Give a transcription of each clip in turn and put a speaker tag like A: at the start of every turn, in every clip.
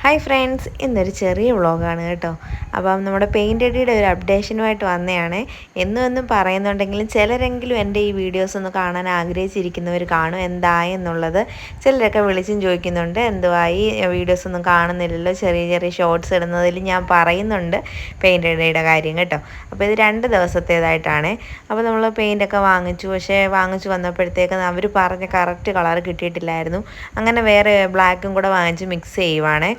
A: Hi friends, ഇന്നൊരു ചെറിയ വ്ളോഗാണ് കേട്ടോ. അപ്പം നമ്മുടെ പെയിൻ്റ് അടിയുടെ ഒരു അപ്ഡേഷനുമായിട്ട് വന്നതാണ്. എന്നും പറയുന്നുണ്ടെങ്കിലും ചിലരെങ്കിലും എൻ്റെ ഈ വീഡിയോസ് ഒന്ന് കാണാൻ ആഗ്രഹിച്ചിരിക്കുന്നവർ കാണും എന്തായെന്നുള്ളത്. ചിലരൊക്കെ വിളിച്ചും ചോദിക്കുന്നുണ്ട്, എന്തുവായി വീഡിയോസ് ഒന്നും കാണുന്നില്ലല്ലോ, ചെറിയ ചെറിയ ഷോർട്സ് ഇടുന്നതിൽ ഞാൻ പറയുന്നുണ്ട് പെയിൻ്റ് അടിയുടെ കാര്യം കേട്ടോ. അപ്പോൾ ഇത് 2 ദിവസത്തേതായിട്ടാണ്. അപ്പോൾ നമ്മൾ പെയിൻ്റൊക്കെ വാങ്ങിച്ചു. പക്ഷേ വാങ്ങിച്ചു വന്നപ്പോഴത്തേക്ക് അവർ പറഞ്ഞ കറക്റ്റ് കളർ കിട്ടിയിട്ടില്ലായിരുന്നു. അങ്ങനെ വേറെ ബ്ലാക്കും കൂടെ വാങ്ങിച്ച് മിക്സ് ചെയ്യുവാണ്.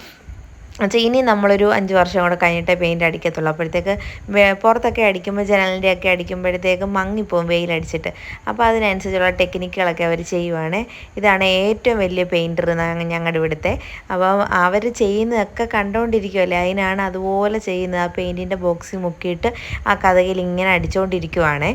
A: ഇനി നമ്മളൊരു 5 വർഷം കൂടെ കഴിഞ്ഞിട്ടേ പെയിൻറ്റ് അടിക്കത്തുള്ളൂ. അപ്പോഴത്തേക്ക് പുറത്തൊക്കെ അടിക്കുമ്പോൾ ജനലിൻ്റെയൊക്കെ അടിക്കുമ്പോഴത്തേക്ക് മങ്ങിപ്പോവും വെയിലടിച്ചിട്ട്. അപ്പോൾ അതിനനുസരിച്ചുള്ള ടെക്നിക്കുകളൊക്കെ അവർ ചെയ്യുവാണ്. ഇതാണ് ഏറ്റവും വലിയ പെയിൻറ്റർ ഞങ്ങളുടെ ഇവിടുത്തെ. അപ്പം അവർ ചെയ്യുന്നതൊക്കെ കണ്ടുകൊണ്ടിരിക്കുമല്ലേ, അതിനാണ് അതുപോലെ ചെയ്യുന്നത്. ആ പെയിൻറ്റിൻ്റെ ബോക്സിൽ മുക്കിയിട്ട് ആ കതകിൽ ഇങ്ങനെ അടിച്ചുകൊണ്ടിരിക്കുവാണ്.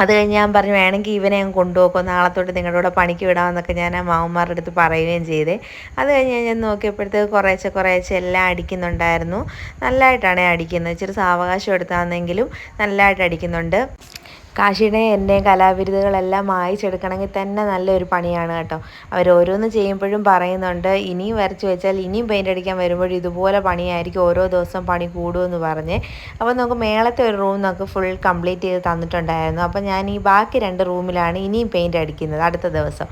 A: അത് കഴിഞ്ഞ് ഞാൻ പറഞ്ഞു, വേണമെങ്കിൽ ഇവനെ ഞാൻ കൊണ്ടുപോക്കും, നാളെ തൊട്ട് നിങ്ങളുടെ കൂടെ പണിക്ക് വിടാമെന്നൊക്കെ ഞാൻ ആ മാവന്മാരുടെ അടുത്ത് പറയുകയും ചെയ്തേ. അത് കഴിഞ്ഞ് ഞാൻ നോക്കിയപ്പോഴത്തേക്ക് കുറേശ്ശെ എല്ലാം അടിക്കുന്നുണ്ടായിരുന്നു. നല്ലതായിട്ടാണ് അടിക്കുന്നത്. ഇച്ചിരി സാവകാശം എടുത്താണെങ്കിലും നല്ലതായിട്ട് അടിക്കുന്നുണ്ട്. കാശിയുടെ എൻ്റെയും കലാവിരുതുകളെല്ലാം മായിച്ചെടുക്കണമെങ്കിൽ തന്നെ നല്ലൊരു പണിയാണ് കേട്ടോ. അവർ ഓരോന്ന് ചെയ്യുമ്പോഴും പറയുന്നുണ്ട്, ഇനിയും വരച്ച് വെച്ചാൽ ഇനിയും പെയിൻ്റ് അടിക്കാൻ വരുമ്പോഴും ഇതുപോലെ പണിയായിരിക്കും, ഓരോ ദിവസം പണി കൂടുമെന്ന് പറഞ്ഞ്. അപ്പോൾ നമുക്ക് മേളത്തെ ഒരു റൂം നമുക്ക് ഫുൾ കംപ്ലീറ്റ് ചെയ്ത് തന്നിട്ടുണ്ടായിരുന്നു. അപ്പോൾ ഞാൻ ഈ ബാക്കി 2 റൂമിലാണ് ഇനിയും പെയിൻ്റ് അടിക്കുന്നത് അടുത്ത ദിവസം.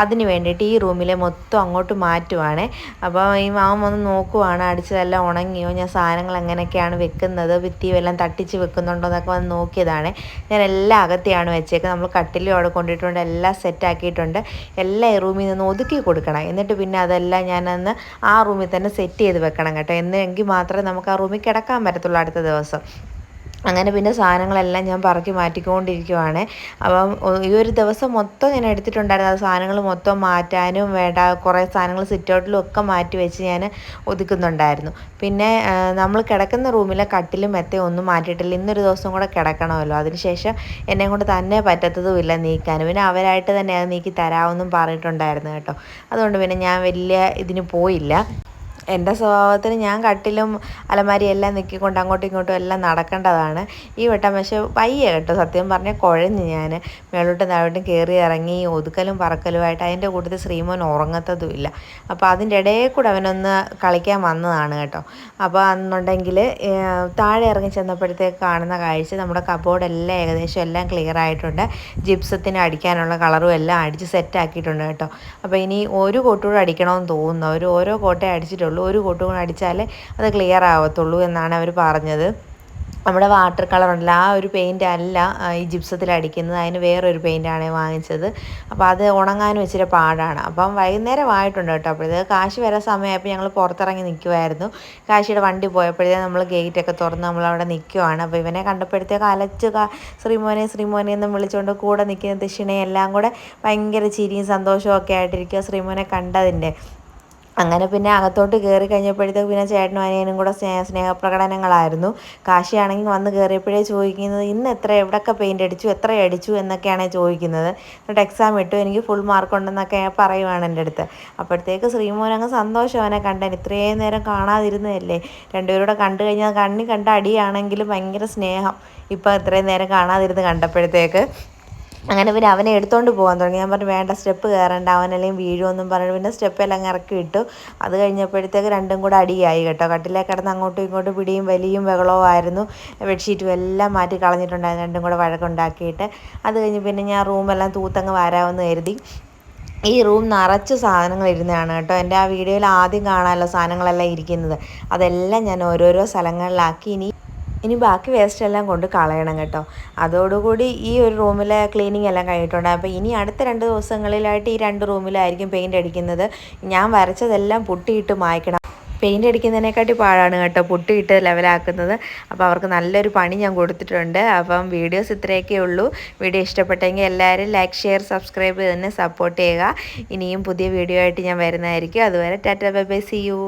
A: അതിന് വേണ്ടിയിട്ട് ഈ റൂമിലെ മൊത്തം അങ്ങോട്ട് മാറ്റുവാണ്. അപ്പോൾ ഈ മാമ ഒന്ന് നോക്കുവാണ്, അടിച്ചതെല്ലാം ഉണങ്ങിയോ, ഞാൻ സാധനങ്ങൾ എങ്ങനെയൊക്കെയാണ് വെക്കുന്നത്, ഭിത്തിയും എല്ലാം തട്ടിച്ച് വെക്കുന്നുണ്ടോ എന്നൊക്കെ വന്ന് നോക്കിയതാണ്. ഞാൻ എല്ലാം അകത്തെയാണ് വെച്ചേക്കുന്നത്. നമ്മൾ കട്ടിലും അവിടെ കൊണ്ടിട്ടുണ്ട്, എല്ലാം സെറ്റാക്കിയിട്ടുണ്ട്. എല്ലാം ഈ റൂമിൽ നിന്ന് ഒതുക്കി കൊടുക്കണം. എന്നിട്ട് പിന്നെ അതെല്ലാം ഞാനന്ന് ആ റൂമിൽ തന്നെ സെറ്റ് ചെയ്ത് വെക്കണം കേട്ടോ. എന്നെങ്കിൽ മാത്രമേ നമുക്ക് ആ റൂമിൽ കിടക്കാൻ പറ്റത്തുള്ളൂ അടുത്ത ദിവസം. അങ്ങനെ പിന്നെ സാധനങ്ങളെല്ലാം ഞാൻ പറക്കി മാറ്റിക്കൊണ്ടിരിക്കുവാണ്. അപ്പം ഈ ഒരു ദിവസം മൊത്തം ഞാൻ എടുത്തിട്ടുണ്ടായിരുന്നു. അത് സാധനങ്ങൾ മൊത്തം മാറ്റാനും വേണ്ട കുറേ സാധനങ്ങൾ സിറ്റൗട്ടിലും ഒക്കെ മാറ്റി വെച്ച് ഞാൻ ഒതുക്കുന്നുണ്ടായിരുന്നു. പിന്നെ നമ്മൾ കിടക്കുന്ന റൂമിലെ കട്ടിലും മെത്തയും ഒന്നും മാറ്റിയിട്ടില്ല. ഇന്നൊരു ദിവസം കൂടെ കിടക്കണമല്ലോ. അതിനുശേഷം എന്നെ കൊണ്ട് തന്നെ പറ്റത്തതുമില്ല നീക്കാൻ. പിന്നെ അവരായിട്ട് തന്നെ അത് നീക്കി തരാമെന്നും പറഞ്ഞിട്ടുണ്ടായിരുന്നു കേട്ടോ. അതുകൊണ്ട് പിന്നെ ഞാൻ വലിയ ഇതിന് പോയില്ല. എൻ്റെ സ്വഭാവത്തിന് ഞാൻ കട്ടിലും അലമാരിയും എല്ലാം നിൽക്കിക്കൊണ്ട് അങ്ങോട്ടും ഇങ്ങോട്ടും എല്ലാം നടക്കേണ്ടതാണ്. ഈ വട്ടം പക്ഷേ വയ്യ കേട്ടോ, സത്യം പറഞ്ഞാൽ കുഴഞ്ഞ് ഞാൻ മേളോട്ടും താഴോട്ടും കയറി ഇറങ്ങി ഒതുക്കലും പറക്കലുമായിട്ട്. അതിൻ്റെ കൂട്ടത്തിൽ ശ്രീമോൻ ഉറങ്ങത്തതുമില്ല. അപ്പോൾ അതിൻ്റെ ഇടയിൽ കൂടെ അവനൊന്ന് കളിക്കാൻ വന്നതാണ് കേട്ടോ. അപ്പോൾ അന്നുണ്ടെങ്കിൽ താഴെ ഇറങ്ങി ചെന്നപ്പോഴത്തേക്ക് കാണുന്ന കാഴ്ച, നമ്മുടെ കബോർഡെല്ലാം ഏകദേശം എല്ലാം ക്ലിയർ ആയിട്ടുണ്ട്. ജിപ്സത്തിന് അടിക്കാനുള്ള കളറും എല്ലാം അടിച്ച് സെറ്റാക്കിയിട്ടുണ്ട് കേട്ടോ. അപ്പോൾ ഇനി ഒരു കോട്ടുകൂടെ അടിക്കണമെന്ന് തോന്നുന്നു. ഓരോ കോട്ടേ അടിച്ചിട്ടുള്ളൂ. ഒരു കോട്ട് കൂടെ അടിച്ചാലേ അത് ക്ലിയർ ആവത്തുള്ളൂ എന്നാണ് അവർ പറഞ്ഞത്. നമ്മുടെ വാട്ടർ കളർ ഉണ്ടല്ലോ, ആ ഒരു പെയിൻ്റ് അല്ല ഈ ജിപ്സത്തിൽ അടിക്കുന്നത്, അതിന് വേറൊരു പെയിൻ്റാണ് വാങ്ങിച്ചത്. അപ്പോൾ അത് ഉണങ്ങാനും ഇച്ചിരി പാടാണ്. അപ്പം വൈകുന്നേരം ആയിട്ടുണ്ട് കേട്ടോ. അപ്പോഴത്തേക്ക് കാശി വരാൻ സമയമായപ്പോൾ ഞങ്ങൾ പുറത്തിറങ്ങി നിൽക്കുമായിരുന്നു. കാശിയുടെ വണ്ടി പോയപ്പോഴത്തേക്ക് നമ്മൾ ഗേറ്റൊക്കെ തുറന്ന് നമ്മളവിടെ നിൽക്കുവാണ്. അപ്പോൾ ഇവനെ കണ്ടപ്പോഴത്തേക്ക് അലച്ച് ശ്രീമോനെ എന്നും വിളിച്ചുകൊണ്ട് കൂടെ നിൽക്കുന്ന ദക്ഷിണയും എല്ലാം കൂടെ ഭയങ്കര ചിരിയും സന്തോഷവും ഒക്കെ ആയിട്ടിരിക്കുക ശ്രീമോനെ കണ്ടതിൻ്റെ. അങ്ങനെ പിന്നെ അകത്തോട്ട് കയറി കഴിഞ്ഞപ്പോഴത്തേക്ക് പിന്നെ ചേട്ടനും അനിയനും കൂടെ സ്നേഹപ്രകടനങ്ങളായിരുന്നു. കാശിയാണെങ്കിൽ വന്ന് കയറിയപ്പോഴേ ചോദിക്കുന്നത്, ഇന്ന് എവിടെയൊക്കെ പെയിൻ്റ് അടിച്ചു, എത്ര അടിച്ചു എന്നൊക്കെയാണ് ചോദിക്കുന്നത്. എന്നിട്ട് എക്സാം ഇട്ടു, എനിക്ക് ഫുൾ മാർക്ക് ഉണ്ടെന്നൊക്കെ പറയുവാണ് എൻ്റെ അടുത്ത്. അപ്പോഴത്തേക്ക് ശ്രീമോനങ്ങ് സന്തോഷം അവനെ കണ്ടാൻ. ഇത്രയും നേരം കാണാതിരുന്നതല്ലേ, രണ്ടുപേരൂടെ കണ്ടു കഴിഞ്ഞാൽ കണ്ട അടിയാണെങ്കിലും ഭയങ്കര സ്നേഹം ഇപ്പം ഇത്രയും നേരം കാണാതിരുന്ന് കണ്ടപ്പോഴത്തേക്ക്. അങ്ങനെ പിന്നെ അവനെ എടുത്തുകൊണ്ട് പോകാൻ തുടങ്ങി. ഞാൻ പറഞ്ഞു, വേണ്ട, സ്റ്റെപ്പ് കയറേണ്ട, അവനല്ലെങ്കിൽ വീഴുമെന്നും പറഞ്ഞു പിന്നെ സ്റ്റെപ്പെല്ലാം ഇറക്കി വിട്ടു. അത് കഴിഞ്ഞപ്പോഴത്തേക്ക് രണ്ടും കൂടെ അടിയായി കേട്ടോ. കട്ടിലേക്ക് കിടന്ന് അങ്ങോട്ടും ഇങ്ങോട്ടും പിടിയും വലിയും ബഹളവും ആയിരുന്നു. ബെഡ്ഷീറ്റും എല്ലാം മാറ്റി കളഞ്ഞിട്ടുണ്ടായിരുന്നു രണ്ടും കൂടെ വഴക്കുണ്ടാക്കിയിട്ട്. അത് കഴിഞ്ഞ് പിന്നെ ഞാൻ റൂമെല്ലാം തൂത്തങ്ങ് വരാമെന്ന് കരുതി. ഈ റൂം നിറച്ച് സാധനങ്ങൾ ഇരുന്നതാണ് കേട്ടോ. എൻ്റെ ആ വീഡിയോയിൽ ആദ്യം കാണാമല്ലോ സാധനങ്ങളെല്ലാം ഇരിക്കുന്നത്. അതെല്ലാം ഞാൻ ഓരോരോ സ്ഥലങ്ങളിലാക്കി. ഇനി ബാക്കി വേസ്റ്റ് എല്ലാം കൊണ്ട് കളയണം കേട്ടോ. അതോടുകൂടി ഈ ഒരു റൂമിലെ ക്ലീനിങ് എല്ലാം കഴിഞ്ഞിട്ടുണ്ട്. അപ്പോൾ ഇനി അടുത്ത 2 ദിവസങ്ങളിലായിട്ട് ഈ 2 റൂമിലായിരിക്കും പെയിൻ്റ് അടിക്കുന്നത്. ഞാൻ വരച്ചതെല്ലാം പുട്ടിയിട്ട് മായ്ക്കണം. പെയിൻ്റ് അടിക്കുന്നതിനെക്കാട്ടി പാടാണ് കേട്ടോ പുട്ടിയിട്ട് ലെവലാക്കുന്നത്. അപ്പോൾ അവർക്ക് നല്ലൊരു പണി ഞാൻ കൊടുത്തിട്ടുണ്ട്. അപ്പം വീഡിയോസ് ഇത്രയൊക്കെ ഉള്ളൂ. വീഡിയോ ഇഷ്ടപ്പെട്ടെങ്കിൽ എല്ലാവരും ലൈക്ക്, ഷെയർ, സബ്സ്ക്രൈബ് ചെയ്ത് തന്നെ സപ്പോർട്ട് ചെയ്യുക. ഇനിയും പുതിയ വീഡിയോ ആയിട്ട് ഞാൻ വരുന്നതായിരിക്കും. അതുവരെ tata, bye bye, see U.